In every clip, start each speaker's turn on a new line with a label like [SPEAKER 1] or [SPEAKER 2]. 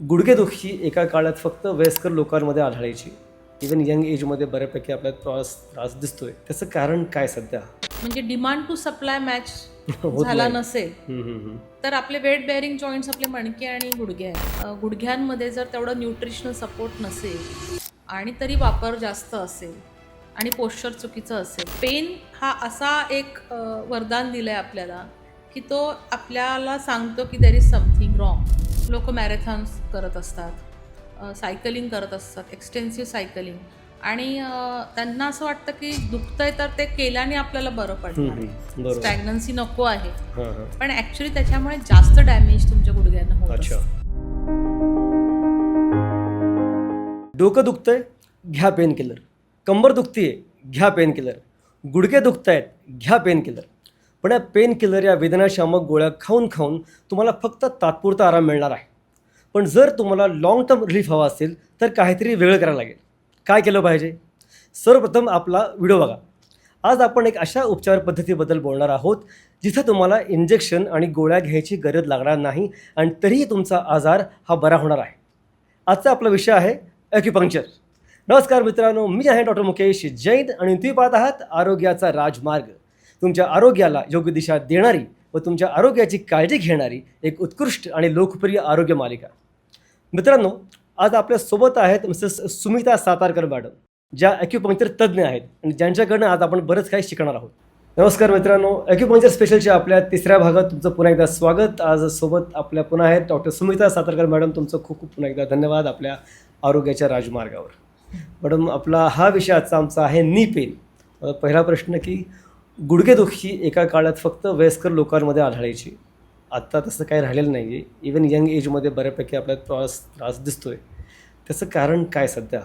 [SPEAKER 1] गुडघेदुखी एका काळात फक्त वयस्कर लोकांमध्ये आढळायची. इवन यंग एजमध्ये बऱ्यापैकी आपल्याला त्रास दिसतोय. त्याचं कारण काय सध्या?
[SPEAKER 2] म्हणजे डिमांड टू सप्लाय मॅच
[SPEAKER 1] होत
[SPEAKER 2] झाला
[SPEAKER 1] नाही.
[SPEAKER 2] नसेल तर आपले वेट बेअरिंग जॉईंट्स आपले मणके आणि गुडघे आहेत. गुडघ्यांमध्ये जर तेवढं न्यूट्रिशनल सपोर्ट नसेल आणि तरी वापर जास्त असेल आणि पोश्चर चुकीचं असेल, पेन हा असा एक वरदान दिलं आहे आपल्याला की तो आपल्याला सांगतो की देर इज समथिंग रॉंग. लोक मॅरेथॉन्स करत असतात, सायकलिंग करत असतात, एक्सटेन्सिव्ह सायकलिंग, आणि त्यांना असं वाटतं की दुखतंय तर ते केल्याने आपल्याला बरं पडणार आहे,
[SPEAKER 1] बरोबर.
[SPEAKER 2] स्टॅग्नन्सी नको आहे.
[SPEAKER 1] हां हां.
[SPEAKER 2] पण ॲक्च्युली त्याच्यामुळे जास्त डॅमेज तुमच्या गुडघ्यांना होत
[SPEAKER 1] अच्छा.
[SPEAKER 2] असतं.
[SPEAKER 1] डोकं दुखतंय, घ्या पेन किलर. कंबर दुखतीये, घ्या पेन किलर. गुडघे दुखतायत, घ्या पेन किलर. पण या पेन किलर या वेदनाशामक गोळ्या खाऊन खाऊन तुम्हाला फक्त तात्पुरता आराम मिळणार आहे. पण जर तुम्हाला लाँग टर्म रिलीफ हवा असेल तर काहीतरी वेगळं करायला लागेल. काय केलं पाहिजे? सर्वप्रथम आपला व्हिडिओ बघा. आज आपण एक अशा उपचार पद्धतीबद्दल बोलणार आहोत जिथं तुम्हाला इंजेक्शन आणि गोळ्या घ्यायची गरज लागणार नाही आणि तरीही तुमचा आजार हा बरा होणार आहे. आजचा आपला विषय आहे ॲक्युपंक्चर. नमस्कार मित्रांनो, मी आहे डॉक्टर मुकेश जैन आणि तुम्ही पाहत आहात आरोग्याचा राजमार्ग. तुमच्या आरोग्याला योग्य दिशा देणारी व तुमच्या आरोग्याची काळजी घेणारी एक उत्कृष्ट आणि लोकप्रिय आरोग्य मालिका. मित्रांनो, आज आपल्यासोबत आहेत मिसेस सुमिता सातारकर मॅडम, ज्या ॲक्युपंक्चर तज्ज्ञ आहेत आणि ज्यांच्याकडनं आज आपण बरंच काही शिकणार आहोत. नमस्कार मित्रांनो, ॲक्युपंक्चर स्पेशलच्या आपल्या तिसऱ्या भागात तुमचं पुन्हा एकदा स्वागत. आज सोबत आपल्या पुन्हा आहेत डॉक्टर सुमिता सातारकर मॅडम. तुमचं खूप खूप पुन्हा एकदा धन्यवाद आपल्या आरोग्याच्या राजमार्गावर. मॅडम, आपला हा विषय आजचा आमचा आहे नी पेन. पहिला प्रश्न की गुडघेदुखी एका काळात फक्त वयस्कर लोकांमध्ये आढळायची. आत्ता तसं काही राहिलेलं नाही आहे. इवन यंग एजमध्ये बऱ्यापैकी आपल्याला त्रास दिसतोय. त्याचं कारण काय सध्या?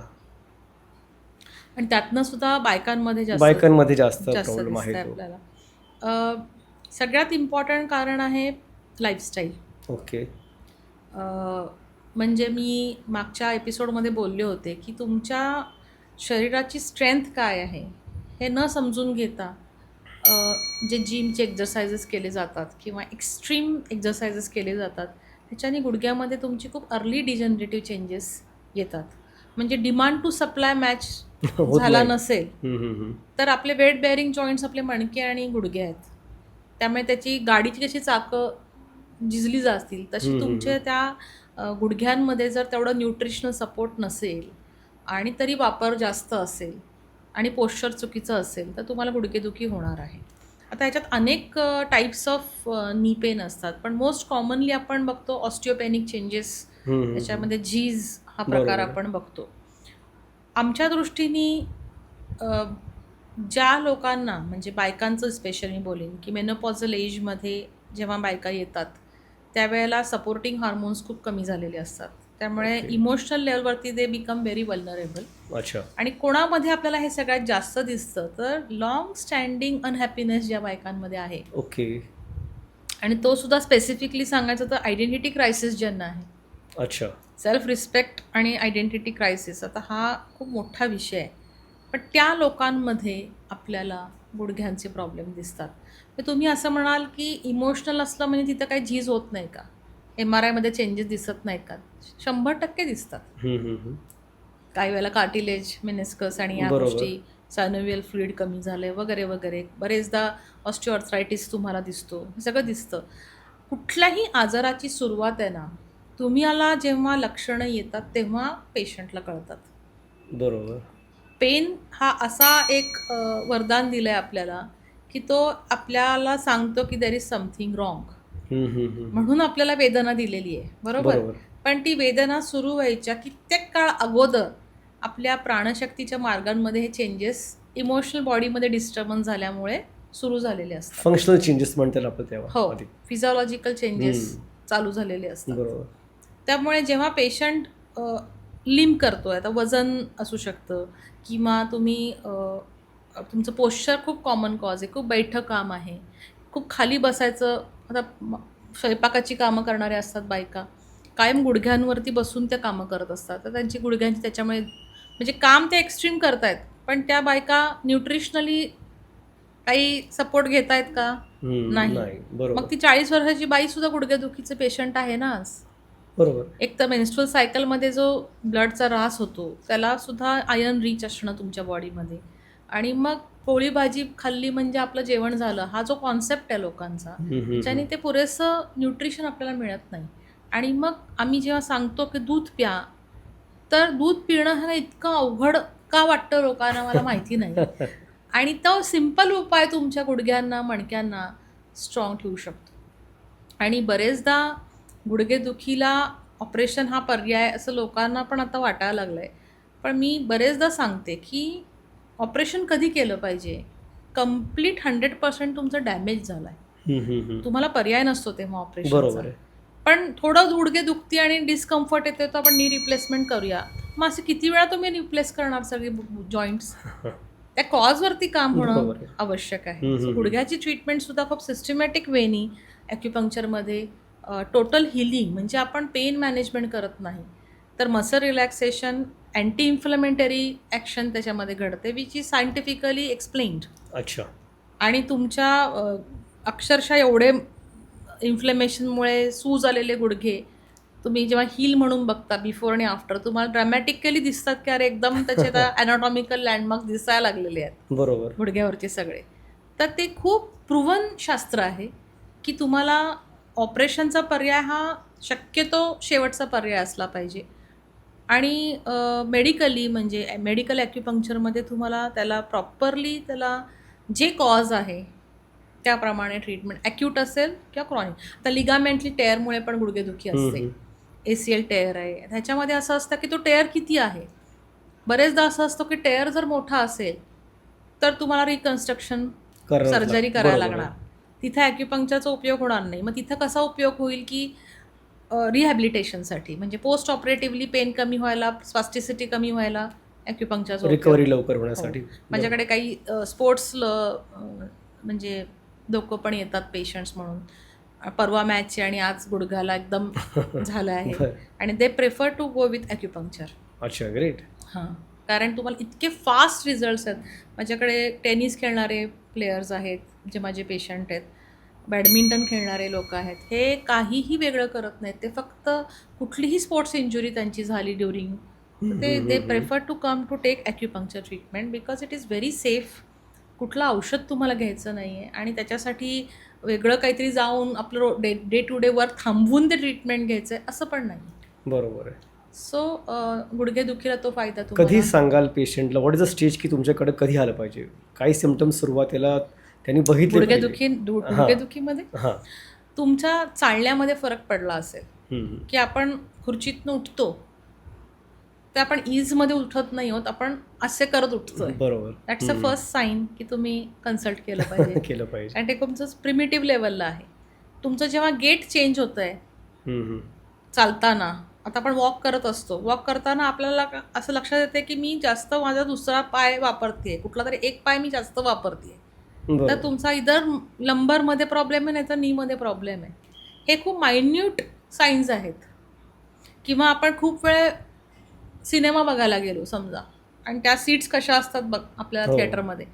[SPEAKER 2] आणि त्यातनं सुद्धा बायकांमध्ये जास्त
[SPEAKER 1] प्रॉब्लेम आहे
[SPEAKER 2] दिसतंय
[SPEAKER 1] तो.
[SPEAKER 2] आपल्याला. सगळ्यात इम्पॉर्टंट कारण आहे लाईफस्टाईल.
[SPEAKER 1] ओके.
[SPEAKER 2] म्हणजे मी मागच्या एपिसोडमध्ये बोलले होते की तुमच्या शरीराची स्ट्रेंथ काय आहे हे न समजून घेता जे जिमचे एक्झरसाइजेस केले जातात किंवा एक्स्ट्रीम एक्झरसाइजेस केले जातात त्याच्याने गुडघ्यामध्ये तुमची खूप अर्ली डिजनरेटिव्ह चेंजेस येतात. म्हणजे डिमांड टू सप्लाय मॅच झाला नसेल तर आपले वेट बेअरिंग जॉईंट्स आपले मणके आणि गुडघे आहेत. त्यामुळे त्याची गाडीची कशी चाकं झिजली जातील तशी तुमच्या त्या गुडघ्यांमध्ये जर तेवढं न्यूट्रिशनल सपोर्ट नसेल आणि तरी वापर जास्त असेल आणि पोश्चर चुकीचं असेल तर तुम्हाला गुडघेदुखी होणार आहे. आता ह्याच्यात अनेक टाईप्स ऑफ नी पेन असतात, पण मोस्ट कॉमनली आपण बघतो ऑस्टिओपेनिक चेंजेस. त्याच्यामध्ये झीज हा प्रकार आपण बघतो. आमच्या दृष्टीने ज्या लोकांना, म्हणजे बायकांचं स्पेशली मी बोलेन की मेनोपॉझल एजमध्ये जेव्हा बायका येतात त्यावेळेला सपोर्टिंग हार्मोन्स खूप कमी झालेले असतात. त्यामुळे इमोशनल लेवलवरती दे बिकम व्हेरी वल्नरेबल.
[SPEAKER 1] अच्छा.
[SPEAKER 2] आणि कोणामध्ये आपल्याला हे सगळ्यात जास्त दिसतं तर लॉंग स्टँडिंग अनहॅपीनेस ज्या बायकांमध्ये आहे.
[SPEAKER 1] ओके.
[SPEAKER 2] आणि तो सुद्धा स्पेसिफिकली सांगायचं तर आयडेंटिटी क्रायसिस ज्यांना आहे.
[SPEAKER 1] अच्छा.
[SPEAKER 2] सेल्फ रिस्पेक्ट आणि आयडेंटिटी क्रायसिस, आता हा खूप मोठा विषय आहे. पण त्या लोकांमध्ये आपल्याला गुडघ्यांचे प्रॉब्लेम दिसतात. तर तुम्ही असं म्हणाल की इमोशनल असलं म्हणजे तिथं काही झीज होत नाही का, MRIमध्ये चेंजेस दिसत नाही का? 100% दिसतात. काही वेळेला कार्टिलेज, मेनिस्कस आणि या गोष्टी, सायनोव्हियल फ्लुइड कमी झालं वगैरे वगैरे. बरेचदा ऑस्टिओआर्थरायटिस तुम्हाला दिसतो, हे सगळं दिसतं. कुठल्याही आजाराची सुरुवात आहे ना, तुम्हाला जेव्हा लक्षणं येतात तेव्हा पेशंटला कळतात.
[SPEAKER 1] बरोबर.
[SPEAKER 2] पेन हा असा एक वरदान दिलं आहे आपल्याला की तो आपल्याला सांगतो की देर इज समथिंग रॉंग. म्हणून आपल्याला वेदना दिलेली आहे, बरोबर. पण ती वेदना सुरू व्हायच्या कित्येक काळ अगोदर आपल्या प्राणशक्तीच्या मार्गांमध्ये हे चेंजेस इमोशनल बॉडीमध्ये डिस्टर्बन्स झाल्यामुळे सुरू झालेले असतात.
[SPEAKER 1] फंक्शनल चेंजेस म्हणतात आपण तेव्हा.
[SPEAKER 2] हो, फिजिओलॉजिकल चेंजेस चालू झालेले असतात.
[SPEAKER 1] बरोबर.
[SPEAKER 2] त्यामुळे जेव्हा पेशंट लिम्प करतोय, आता वजन असू शकतं किंवा तुम्ही तुमचं पोश्चर खूप कॉमन कॉज आहे, खूप बैठं काम आहे, खूप खाली बसायचं. आता स्वयंपाकाची कामं करणारे असतात बायका, कायम गुडघ्यांवरती बसून त्या कामं करत असतात. तर त्यांची गुडघ्यांची त्याच्यामुळे म्हणजे काम ते एक्स्ट्रीम करतायत, पण त्या बायका न्यूट्रिशनली काही सपोर्ट घेत आहेत का? नाही. मग ती 40 वर्षाची बाई सुद्धा गुडघेदुखीचं पेशंट आहे ना आज.
[SPEAKER 1] बरोबर.
[SPEAKER 2] एक तर मेन्स्ट्रुअल सायकलमध्ये जो ब्लडचा ऱ्हास होतो त्याला सुद्धा आयर्न रिच असणं तुमच्या बॉडीमध्ये, आणि मग पोळी भाजी खाल्ली म्हणजे आपलं जेवण झालं, हा जो कॉन्सेप्ट आहे लोकांचा, त्याच्याने ते पुरेसं न्यूट्रिशन आपल्याला मिळत नाही. आणि मग आम्ही जेव्हा सांगतो की दूध प्या, तर दूध पिणं हे इतकं अवघड का वाटतं लोकांना मला माहिती नाही. आणि तो सिंपल उपाय तुमच्या गुडघ्यांना, मणक्यांना स्ट्रॉंग ठेवू शकतो. आणि बरेचदा गुडघेदुखीला ऑपरेशन हा पर्याय असं लोकांना पण आता वाटायला लागलं आहे. पण मी बरेचदा सांगते की ऑपरेशन कधी केलं पाहिजे? कंप्लीट 100% तुमचं डॅमेज झालं आहे. तुम्हाला पर्याय नसतो तेव्हा
[SPEAKER 1] बरोबर
[SPEAKER 2] ऑपरेशनचा.
[SPEAKER 1] आहे.
[SPEAKER 2] पण थोडं गुडघे दुखती आणि डिस्कम्फर्ट येते तर आपण नी रिप्लेसमेंट करूया. मग असे किती वेळा तुम्ही रिप्लेस करणार सगळे जॉईंट्स? त्या कॉजवरती काम होणं
[SPEAKER 1] बरोबर आहे.
[SPEAKER 2] आवश्यक आहे. So, गुडघ्याची ट्रीटमेंट सुद्धा खूप सिस्टमॅटिक वेनी ॲक्युपंक्चरमध्ये टोटल हिलिंग, म्हणजे आपण पेन मॅनेजमेंट करत नाही तर muscle relaxation, anti inflammatory action त्याच्यामध्ये घडते, विच इज सायंटिफिकली एक्सप्लेन्ड.
[SPEAKER 1] अच्छा.
[SPEAKER 2] आणि तुमच्या अक्षरशः एवढे इन्फ्लेमेशनमुळे सूज आलेले गुडघे तुम्ही जेव्हा हील म्हणून बघता बिफोर आणि आफ्टर, तुम्हाला ड्रॅमॅटिकली दिसतात की अरे एकदम त्याचे ॲनाटॉमिकल लँडमार्क दिसायला लागलेले आहेत
[SPEAKER 1] बरोबर.
[SPEAKER 2] गुडघ्यावरचे सगळे. तर ते खूप प्रूव्हन शास्त्र आहे की तुम्हाला ऑपरेशनचा पर्याय हा शक्यतो शेवटचा पर्याय असला पाहिजे. आणि मेडिकली म्हणजे मेडिकल ॲक्युपंक्चरमध्ये तुम्हाला त्याला प्रॉपरली त्याला जे कॉज आहे त्याप्रमाणे ट्रीटमेंट, ॲक्यूट असेल किंवा क्रॉनिक. आता लिगामेंटली टेअरमुळे पण गुडघेदुखी असते, ACL टेअर आहे, ह्याच्यामध्ये असं असतं की तो टेअर किती आहे. बरेचदा असं असतं की टेअर जर मोठा असेल तर तुम्हाला रिकन्स्ट्रक्शन सर्जरी करायला लागणार, तिथे ॲक्युपंक्चरचा उपयोग होणार नाही. मग तिथं कसा उपयोग होईल की रिहॅबिलिटेशनसाठी, म्हणजे पोस्ट ऑपरेटिव्हली पेन कमी व्हायला, स्पास्टिसिटी कमी व्हायला ॲक्युपंक्चरचा
[SPEAKER 1] रिकव्हरी लवकर होण्यासाठी.
[SPEAKER 2] माझ्याकडे काही स्पोर्ट्स म्हणजे लोक पण येतात पेशंट्स म्हणून, परवा मॅचचे आणि आज गुडघ्याला एकदम झालं आहे आणि they prefer to go with acupuncture.
[SPEAKER 1] अच्छा, ग्रेट.
[SPEAKER 2] हां, कारण तुम्हाला इतके फास्ट रिझल्ट्स आहेत. माझ्याकडे टेनिस खेळणारे प्लेयर्स आहेत जे माझे पेशंट आहेत, बॅडमिंटन खेळणारे लोक आहेत, हे काहीही वेगळं करत नाहीत. ते फक्त कुठलीही स्पोर्ट्स इंजुरी त्यांची झाली during, they prefer to come to take acupuncture treatment because it is very safe. कुठलं औषध तुम्हाला घ्यायचं नाही आहे आणि त्याच्यासाठी वेगळं काहीतरी जाऊन आपलं डे टू डे वर्क थांबवून ते ट्रीटमेंट घ्यायचं आहे असं पण नाही.
[SPEAKER 1] बरोबर आहे.
[SPEAKER 2] सो गुडघेदुखीला तो फायदा
[SPEAKER 1] कधी
[SPEAKER 2] तुम्हाला.
[SPEAKER 1] सांगाल पेशंटला व्हॉट इज द स्टेज की तुमच्याकडे कधी आलं पाहिजे? काही सिम्पटम्स सुरुवातीला त्यांनी बघितले
[SPEAKER 2] गुडघेदुखीमध्ये तुमच्या चालण्यामध्ये फरक पडला असेल की आपण खुर्चीतनं उठतो तर आपण इजमध्ये उठत नाही होत, आपण असे करत उठतोय.
[SPEAKER 1] बरोबर.
[SPEAKER 2] दॅट्स अ फर्स्ट साईन की तुम्ही कन्सल्ट केलं पाहिजे.
[SPEAKER 1] केलं पाहिजे.
[SPEAKER 2] आणि ते तुमचं प्रिमिटिव्ह लेवलला आहे. तुमचं जेव्हा गेट चेंज होतं आहे चालताना, आता आपण वॉक करत असतो, वॉक करताना आपल्याला असं लक्षात येते की मी जास्त माझा दुसरा पाय वापरते, कुठला तरी एक पाय मी जास्त वापरते, तर तुमचा इधर लंबरमध्ये प्रॉब्लेम आहे नाही तर नीमध्ये प्रॉब्लेम आहे. हे खूप मायन्यूट साईन्स आहेत. किंवा आपण खूप वेळ सिनेमा बघायला गेलो समजा आणि त्या सीट्स कशा असतात बघ आपल्याला थिएटरमध्ये,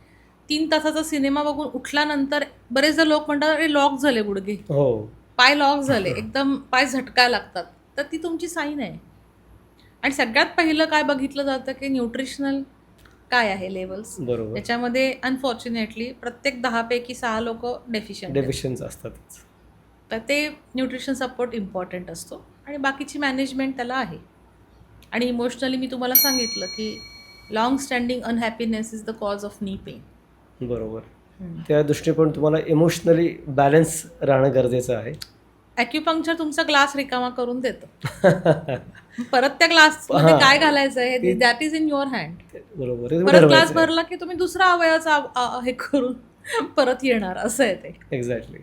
[SPEAKER 2] 3 तासाचा सिनेमा बघून उठल्यानंतर बरेचदा लोक म्हणतात अरे लॉक झाले गुडघे, पाय लॉक झाले, एकदम पाय झटकायला लागतात, तर ती तुमची साईन आहे. आणि सगळ्यात पहिलं काय बघितलं जातं की न्यूट्रिशनल काय आहे लेवल्स. त्याच्यामध्ये अनफॉर्च्युनेटली प्रत्येक 10 पैकी 6 लोक डेफिशियंट असतात. तर ते न्यूट्रिशन सपोर्ट इम्पॉर्टंट असतो आणि बाकीची मॅनेजमेंट त्याला आहे. आणि इमोशनली मी तुम्हाला सांगितलं की long standing unhappiness is the cause of knee pain.
[SPEAKER 1] बरोबर. त्या दृष्टीने तुम्हाला इमोशनली बॅलन्स राहणं गरजेचं आहे.
[SPEAKER 2] ॲक्युपंक्चर तुमचा ग्लास रिकामा करून देतं. परत त्या ग्लासमध्ये काय घालायचं आहे that is in your hand.
[SPEAKER 1] बरोबर.
[SPEAKER 2] परत ग्लास भरला की तुम्ही दुसरा अवयवाचा हे करून परत येणार, असं आहे ते.
[SPEAKER 1] एक्झॅक्टली.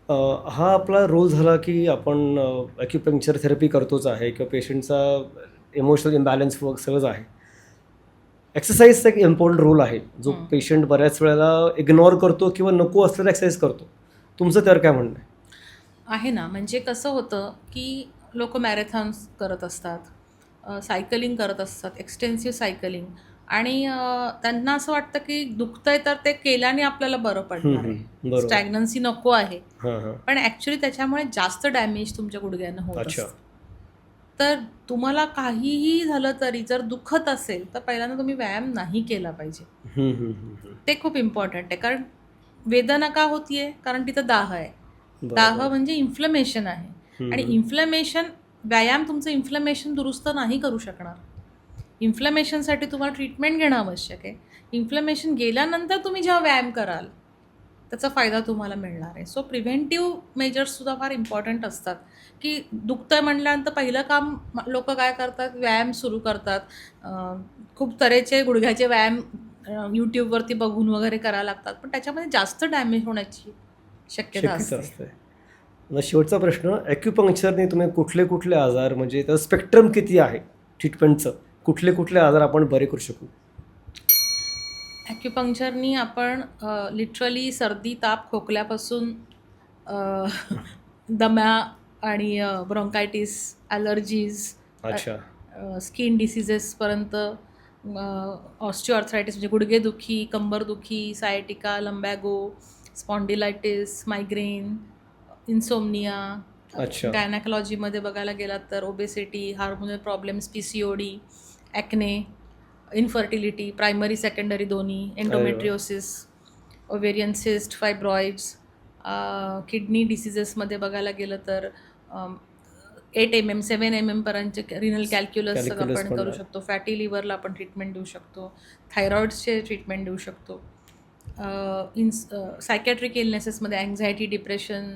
[SPEAKER 1] हा आपला रोल झाला की आपण ॲक्युपंक्चर थेरपी करतोच आहे किंवा पेशंटचा इमोशनल इम्बॅलन्स सगळंच आहे. एक्सरसाइजचा एक इम्पॉर्टंट रोल आहे जो पेशंट बऱ्याच वेळेला इग्नोर करतो किंवा नको असलेला एक्सरसाइज करतो. तुमचं त्यावर काय म्हणणं
[SPEAKER 2] आहे ना? म्हणजे कसं होतं की लोक मॅरेथॉन्स करत असतात, सायकलिंग करत असतात, एक्सटेन्सिव्ह सायकलिंग, आणि त्यांना असं वाटतं की दुखतंय तर ते केल्याने आपल्याला बरं पडणार आहे, स्टॅग्नन्सी नको आहे. पण ॲक्च्युली त्याच्यामुळे जास्त डॅमेज तुमच्या गुडघ्यांना होत असतं. तर तुम्हाला काहीही झालं तरी जर दुखत असेल तर पहिल्यांदा तुम्ही व्यायाम नाही केला पाहिजे.
[SPEAKER 1] हम्म, हम्म, हम्म, हम्म.
[SPEAKER 2] ते खूप इम्पॉर्टंट आहे. कारण वेदना का होतीये? कारण तिथं दाह आहे. दाह
[SPEAKER 1] बरोबर.
[SPEAKER 2] म्हणजे इन्फ्लमेशन आहे. आणि
[SPEAKER 1] हम्म.
[SPEAKER 2] इन्फ्लमेशन, व्यायाम तुमचं इन्फ्लमेशन दुरुस्त नाही करू शकणार. इन्फ्लमेशनसाठी तुम्हाला ट्रीटमेंट घेणं आवश्यक आहे. इन्फ्लमेशन गेल्यानंतर तुम्ही जेव्हा व्यायाम कराल त्याचा फायदा तुम्हाला मिळणार आहे. सो प्रिव्हेंटिव्ह मेजर्ससुद्धा फार इम्पॉर्टंट असतात, की दुखतंय म्हटल्यानंतर पहिलं काम लोक काय करतात, व्यायाम सुरू करतात. खूप तऱ्हेचे गुडघ्याचे व्यायाम यूट्यूबवरती बघून वगैरे करायला लागतात, पण त्याच्यामध्ये जास्त डॅमेज होण्याची शक्यता
[SPEAKER 1] शक्यता
[SPEAKER 2] असते.
[SPEAKER 1] असते. आता शेवटचा प्रश्न, ॲक्युपंक्चरने तुम्ही कुठले कुठले आजार, म्हणजे त्याचं स्पेक्ट्रम किती आहे ट्रीटमेंटचं, कुठले कुठले आजार आपण बरे करू शकू?
[SPEAKER 2] ॲक्युपंक्चरनी आपण लिटरली सर्दी, ताप, खोकल्यापासून दम्या आणि ब्रॉन्कायटिस, ॲलर्जीज,
[SPEAKER 1] अच्छा.
[SPEAKER 2] स्किन डिसीजेसपर्यंत, ऑस्टिओआर्थरायटिस म्हणजे गुडघेदुखी, कंबरदुखी, सायटिका, लंबॅगो, स्पॉन्डिलायटिस, मायग्रेन, इन्सोमनिया.
[SPEAKER 1] अच्छा.
[SPEAKER 2] गायनॅकॉलॉजीमध्ये बघायला गेलात तर obesity, hormonal problems, PCOD, acne, infertility, primary secondary दोन्ही, एंडोमेट्रिओसिस, ओव्हेरियन सिस्ट, फायब्रॉइड्स, किडनी डिसीजेसमध्ये बघायला गेलं तर 8 mm 7 mm पर्यंतचे रिनल कॅल्क्युलस
[SPEAKER 1] Calculus
[SPEAKER 2] आपण
[SPEAKER 1] पण
[SPEAKER 2] करू
[SPEAKER 1] आहे.
[SPEAKER 2] शकतो. फॅटी लिव्हरला आपण ट्रीटमेंट देऊ शकतो. थायरॉइड्सचे ट्रीटमेंट देऊ शकतो. सायकॅट्रिक इलनेसेसमध्ये अँझायटी, डिप्रेशन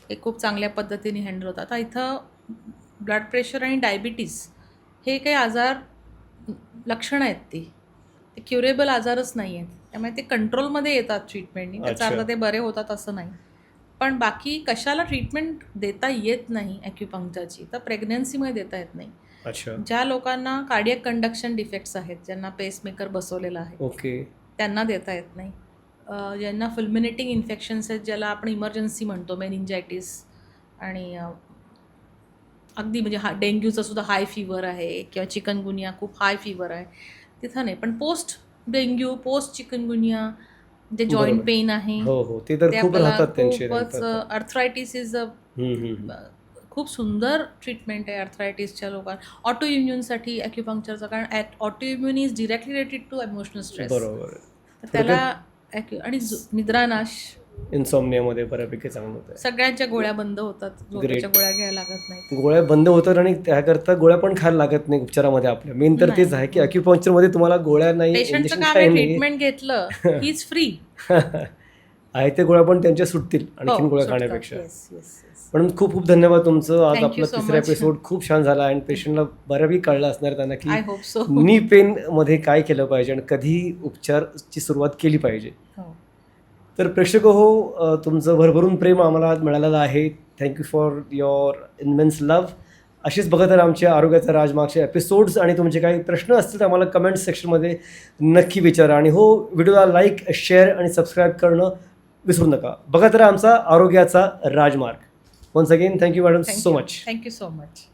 [SPEAKER 2] हे खूप चांगल्या पद्धतीने हँडल होतात. आता इथं ब्लड प्रेशर आणि डायबिटीस हे काही आजार लक्षणं आहेत, ते क्युरेबल आजारच नाही आहेत. त्यामुळे ते कंट्रोलमध्ये येतात ट्रीटमेंटनी. त्याचा
[SPEAKER 1] अच्छा.
[SPEAKER 2] अर्थ ते बरे होतात असं नाही. पण बाकी कशाला ट्रीटमेंट देता येत नाही ॲक्युपंक्चरची, तर प्रेग्नन्सीमध्ये देता येत नाही.
[SPEAKER 1] अच्छा.
[SPEAKER 2] ज्या लोकांना कार्डियक कंडक्शन डिफेक्ट्स आहेत, ज्यांना पेसमेकर बसवलेला आहे,
[SPEAKER 1] ओके.
[SPEAKER 2] त्यांना देता येत नाही. ज्यांना फुल्मिनेटिंग इन्फेक्शन्स आहेत, ज्याला आपण इमर्जन्सी म्हणतो, मेनिंजायटिस आणि अगदी म्हणजे डेंग्यूचा सुद्धा हाय फीवर आहे किंवा चिकनगुनिया खूप हाय फीवर आहे, तिथं नाही. पण पोस्ट डेंग्यू, पोस्ट चिकनगुनिया जे जॉईंट
[SPEAKER 1] बरोबर.
[SPEAKER 2] पेन आहे,
[SPEAKER 1] हो हो, ते तर
[SPEAKER 2] ते
[SPEAKER 1] खूप
[SPEAKER 2] आपल्याला
[SPEAKER 1] राहतात त्यांचे
[SPEAKER 2] खूपच,
[SPEAKER 1] नंतर.
[SPEAKER 2] अर्थरायटिस इज अ खूप सुंदर ट्रीटमेंट आहे अर्थरायटिसच्या लोकांना. ऑटो इम्युनसाठी ॲक्युपंक्चरचं, कारण auto immune is directly related to emotional stress.
[SPEAKER 1] बरोबर.
[SPEAKER 2] त्याला आणि निद्रानाश,
[SPEAKER 1] इन्सॉम्नियामध्ये बऱ्यापैकी चांगलं होतं.
[SPEAKER 2] सगळ्यांच्या गोळ्या बंद होतात, झोपेच्या गोळ्या घ्यायला लागत नाहीत.
[SPEAKER 1] गोळ्या बंद होतात आणि त्याकरता गोळ्या पण खायला लागत नाही उपचारामध्ये आपल्या. मेन तर तेच आहे की ॲक्युपंक्चरमध्ये तुम्हाला गोळ्या नाही,
[SPEAKER 2] पेशंटचं
[SPEAKER 1] इंजेक्शन
[SPEAKER 2] काम
[SPEAKER 1] काही
[SPEAKER 2] आहे,
[SPEAKER 1] नाही.
[SPEAKER 2] ट्रीटमेंट घेतलं ही इज फ्री.
[SPEAKER 1] आहे ते गोळ्या पण त्यांच्या सुटतील आणखीन गोळ्या खाण्यापेक्षा. पण खूप खूप धन्यवाद तुमचं. आज
[SPEAKER 2] Thank you
[SPEAKER 1] आपला
[SPEAKER 2] so
[SPEAKER 1] तिसरा
[SPEAKER 2] much.
[SPEAKER 1] एपिसोड खूप छान झाला आणि पेशंटला बऱ्यापैकी कळलं असणार त्यांना की
[SPEAKER 2] आय होप सो.
[SPEAKER 1] नी पेनमध्ये काय केलं पाहिजे आणि कधी उपचारची सुरुवात केली पाहिजे. तर प्रेक्षक हो, तुमचं भरभरून प्रेम आम्हाला आज मिळालेलं आहे. Thank you for your immense love. अशीच बघत राहा आमच्या आरोग्याचा राजमार्गचे एपिसोड्स, आणि तुमचे काही प्रश्न असतील तर आम्हाला कमेंट सेक्शनमध्ये नक्की विचारा. आणि हो, व्हिडिओला लाईक, शेअर आणि सबस्क्राईब करणं विसरू नका. बघत राहा आमचा आरोग्याचा राजमार्ग. Once again thank you madam so much.
[SPEAKER 2] Thank you so much.